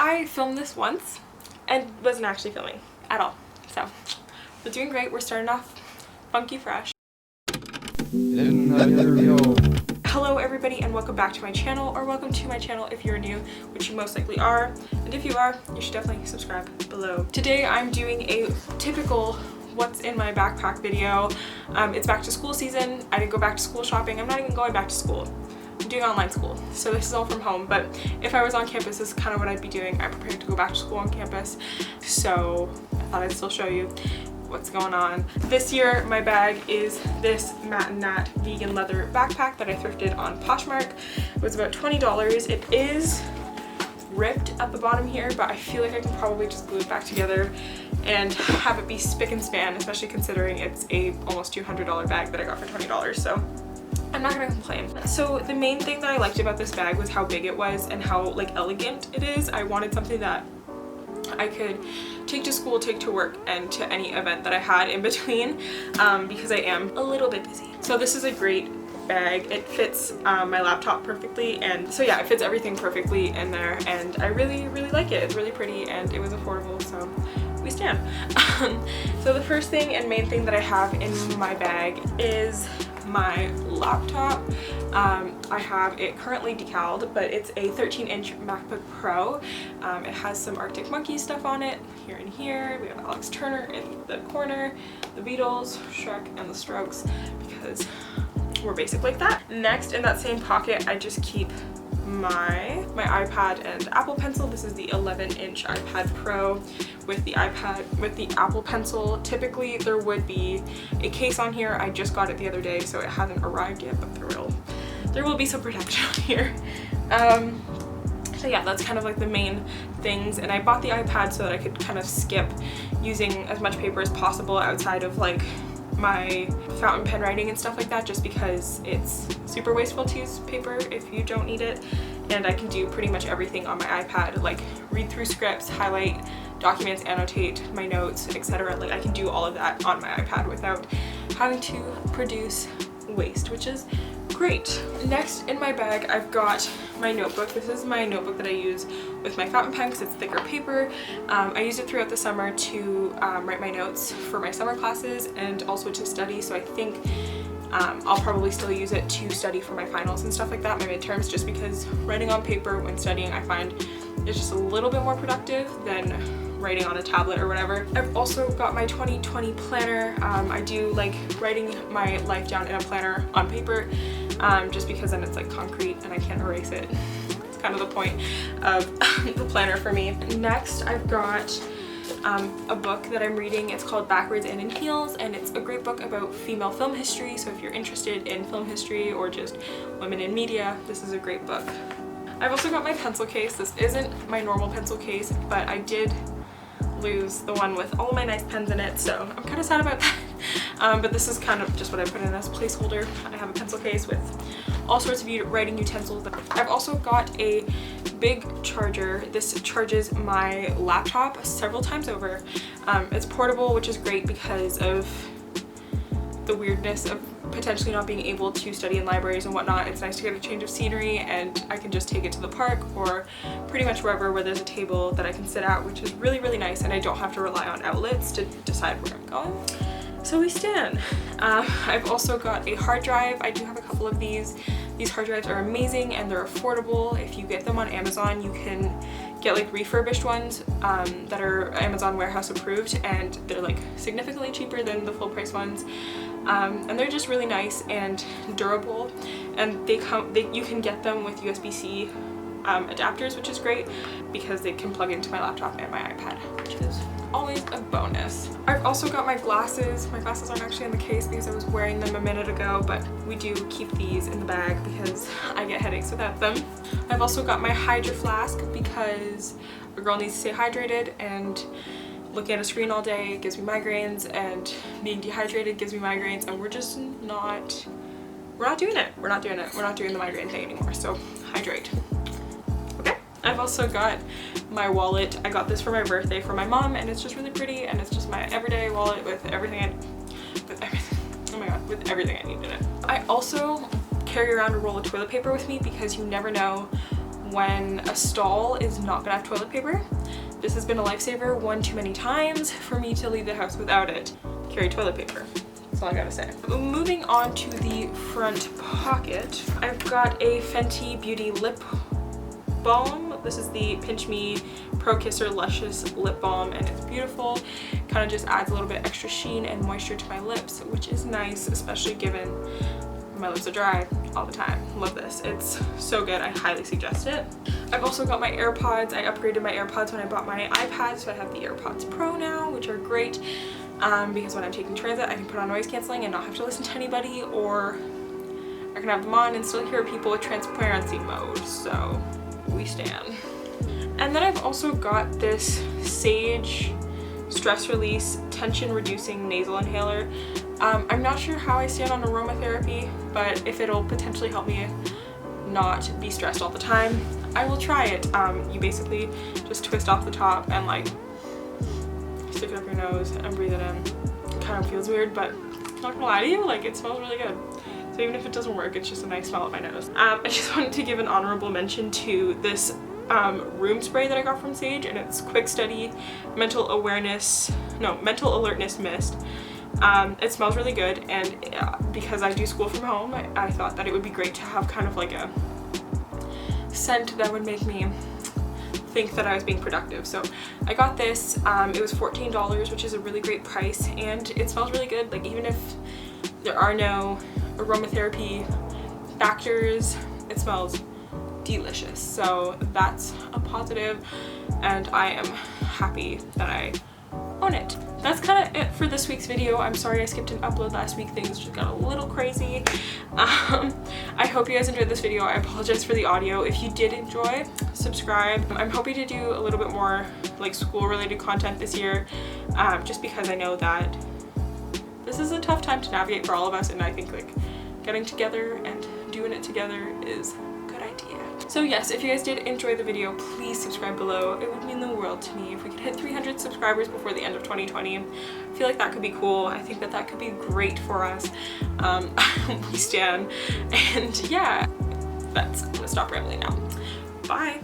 I filmed this once and wasn't actually filming at all. So we're doing great. We're starting off funky fresh. Hello everybody and welcome back to my channel, or welcome to my channel if you're new, which you most likely are, and if you are, you should definitely subscribe below. Today I'm doing a typical what's in my backpack video. It's back to school season. I didn't go back to school shopping. I'm not even going back to school. I'm doing online school, so this is all from home, but if I was on campus, this is kind of what I'd be doing. I'm prepared to go back to school on campus, so I thought I'd still show you what's going on. This year my bag is this Matt and Nat vegan leather backpack that I thrifted on Poshmark. It was about $20. It is ripped at the bottom here, but I feel like I can probably just glue it back together and have it be spick and span, especially considering it's a almost $200 bag that I got for $20, so I'm not gonna complain. So the main thing that I liked about this bag was how big it was and how like elegant it is. I wanted something that I could take to school, take to work, and to any event that I had in between, because I am a little bit busy. So this is a great bag. It fits my laptop perfectly, and so yeah, it fits everything perfectly in there, and I really like it. It's really pretty and it was affordable, so we stand. So the first thing and main thing that I have in my bag is my laptop. I have it currently decaled, but it's a 13-inch MacBook Pro. It has some Arctic Monkey stuff on it, here and here. We have Alex Turner in the corner, the Beatles, Shrek, and the Strokes, because we're basic like that. Next, in that same pocket, I just keep my iPad and Apple Pencil. This is the 11-inch iPad Pro with the Apple Pencil. Typically there would be a case on here. I just got it the other day, so it hasn't arrived yet, but there will be some protection on here. So yeah, that's kind of like the main things, and I bought the iPad so that I could kind of skip using as much paper as possible outside of like my fountain pen writing and stuff like that, just because it's super wasteful to use paper if you don't need it, and I can do pretty much everything on my iPad, like read through scripts, highlight documents, annotate my notes, etc. Like I can do all of that on my iPad without having to produce waste, which is great. Next in my bag I've got my notebook. This is my notebook that I use with my fountain pen because it's thicker paper. I used it throughout the summer to write my notes for my summer classes and also to study, so I think I'll probably still use it to study for my finals and stuff like that, my midterms, just because writing on paper when studying I find is just a little bit more productive than writing on a tablet or whatever. I've also got my 2020 planner. I do like writing my life down in a planner on paper, just because then it's like concrete and I can't erase it. It's kind of the point of the planner for me. Next, I've got a book that I'm reading. It's called Backwards and in Heels, and it's a great book about female film history, so if you're interested in film history or just women in media, this is a great book. I've also got my pencil case. This isn't my normal pencil case, but I did lose the one with all my nice pens in it, so I'm kind of sad about that. But this is kind of just what I put in as a placeholder. I have a pencil case with all sorts of writing utensils. I've also got a big charger. This charges my laptop several times over. It's portable, which is great because of the weirdness of potentially not being able to study in libraries and whatnot. It's nice to get a change of scenery, and I can just take it to the park or pretty much wherever where there's a table that I can sit at, which is really nice, and I don't have to rely on outlets to decide where I'm going. So we stand. I've also got a hard drive. I do have a couple of these. These hard drives are amazing and they're affordable. If you get them on Amazon, you can get like refurbished ones that are Amazon warehouse approved, and they're like significantly cheaper than the full price ones. And they're just really nice and durable, and you can get them with USB-C adapters, which is great because they can plug into my laptop and my iPad, which is always a bonus. I've also got my glasses. My glasses aren't actually in the case because I was wearing them a minute ago, but we do keep these in the bag because I get headaches without them. I've also got my Hydro Flask because a girl needs to stay hydrated, and looking at a screen all day gives me migraines, and being dehydrated gives me migraines, and we're not doing it. We're not doing the migraine thing anymore, so hydrate. Okay. I've also got my wallet. I got this for my birthday from my mom, and it's just really pretty, and it's just my everyday wallet with everything with everything I need in it. I also carry around a roll of toilet paper with me because you never know when a stall is not gonna have toilet paper. This has been a lifesaver one too many times for me to leave the house without it. Carry toilet paper. That's all I gotta say. Moving on to the front pocket, I've got a Fenty Beauty lip balm. This is the Pinch Me Pro Kisser Luscious Lip Balm, and it's beautiful. Kind of just adds a little bit extra sheen and moisture to my lips, which is nice, especially given my lips are dry all the time. Love this. It's so good. I highly suggest it. I've also got my AirPods. I upgraded my AirPods when I bought my iPad, so I have the AirPods Pro now, which are great because when I'm taking transit, I can put on noise canceling and not have to listen to anybody, or I can have them on and still hear people with transparency mode, so we stand. And then I've also got this Sage Stress Release Tension Reducing Nasal Inhaler. I'm not sure how I stand on aromatherapy, but if it'll potentially help me not be stressed all the time, I will try it. You basically just twist off the top and like stick it up your nose and breathe it in. It kind of feels weird, but I'm not gonna lie to you, like it smells really good. So even if it doesn't work, it's just a nice smell at my nose. I just wanted to give an honorable mention to this room spray that I got from Sage, and it's Quick Study Mental Alertness Mist. It smells really good, and because I do school from home, I thought that it would be great to have kind of like a scent that would make me think that I was being productive. So I got this. It was $14, which is a really great price, and it smells really good. Like even if there are no aromatherapy factors, it smells delicious. So that's a positive, and I am happy that I own it. That's kind of it for this week's video. I'm sorry I skipped an upload last week. Things just got a little crazy. I hope you guys enjoyed this video. I apologize for the audio. If you did enjoy, subscribe. I'm hoping to do a little bit more like school related content this year, just because I know that this is a tough time to navigate for all of us, and I think like getting together and doing it together is a good idea. So yes, if you guys did enjoy the video, please subscribe below. It would mean the world to me if we could hit 300 subscribers before the end of 2020. I feel like that could be cool. I think that that could be great for us. We stand. And yeah, I'm gonna stop rambling now. Bye.